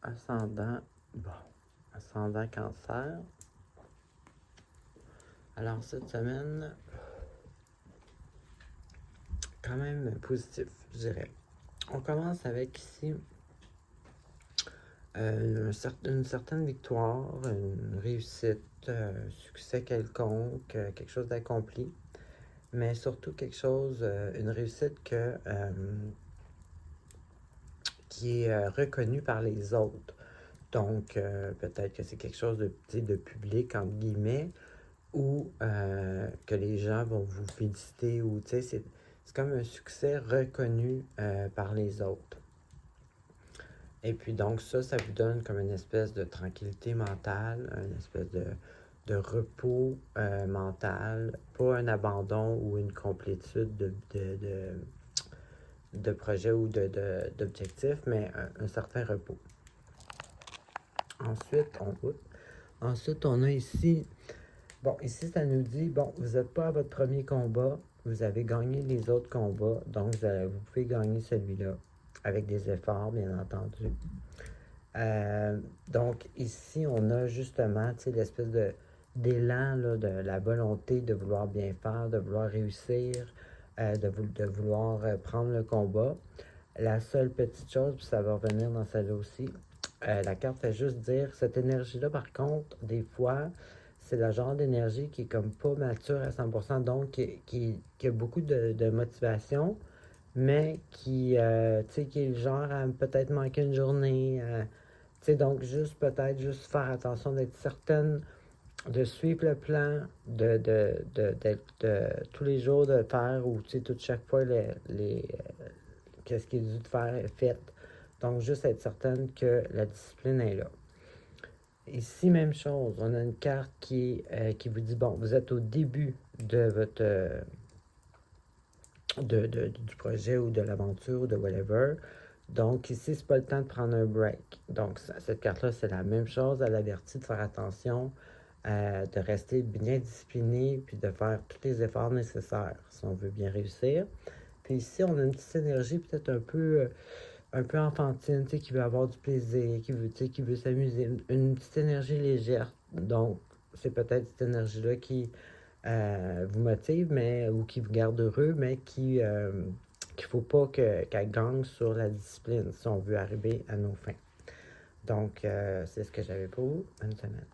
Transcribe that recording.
ascendant, bon, ascendant Cancer. Alors, cette semaine, quand même positif, je dirais. On commence avec ici une certaine victoire, une réussite, un succès quelconque, quelque chose d'accompli, mais surtout quelque chose, une réussite qui est reconnue par les autres. Donc, peut-être que c'est quelque chose de public, entre guillemets, ou que les gens vont vous féliciter, ou tu sais, c'est comme un succès reconnu par les autres. Et puis donc ça vous donne comme une espèce de tranquillité mentale, une espèce de repos mental, pas un abandon ou une complétude de projet ou d'objectifs, mais un certain repos. Ensuite, on a ici, bon, ici ça nous dit, bon, vous n'êtes pas à votre premier combat, vous avez gagné les autres combats, donc vous pouvez gagner celui-là avec des efforts, bien entendu. Donc ici, on a justement l'espèce d'élan, là, de la volonté de vouloir bien faire, de vouloir réussir, de vouloir prendre le combat. La seule petite chose, puis ça va revenir dans celle-là aussi, la carte fait juste dire, cette énergie-là, par contre, des fois, c'est le genre d'énergie qui est comme pas mature à 100%, donc qui a beaucoup de motivation, mais qui est le genre à peut-être manquer une journée, donc juste faire attention d'être certaine de suivre le plan, d'être tous les jours de faire, ou chaque fois qu'est-ce qui est dû de faire est fait. Donc, juste être certaine que la discipline est là. Ici, même chose, on a une carte qui vous dit, bon, vous êtes au début de votre du projet ou de l'aventure ou de whatever. Donc, ici, c'est pas le temps de prendre un break. Donc, cette carte-là, c'est la même chose. Elle avertit de faire attention, de rester bien discipliné, puis de faire tous les efforts nécessaires si on veut bien réussir. Puis ici, on a une petite énergie peut-être un peu enfantine, qui veut avoir du plaisir, qui veut s'amuser. Une petite énergie légère. Donc, c'est peut-être cette énergie-là qui vous motive, ou qui vous garde heureux, mais qu'il ne faut pas qu'elle gagne sur la discipline si on veut arriver à nos fins. Donc, c'est ce que j'avais pour vous. Bonne semaine.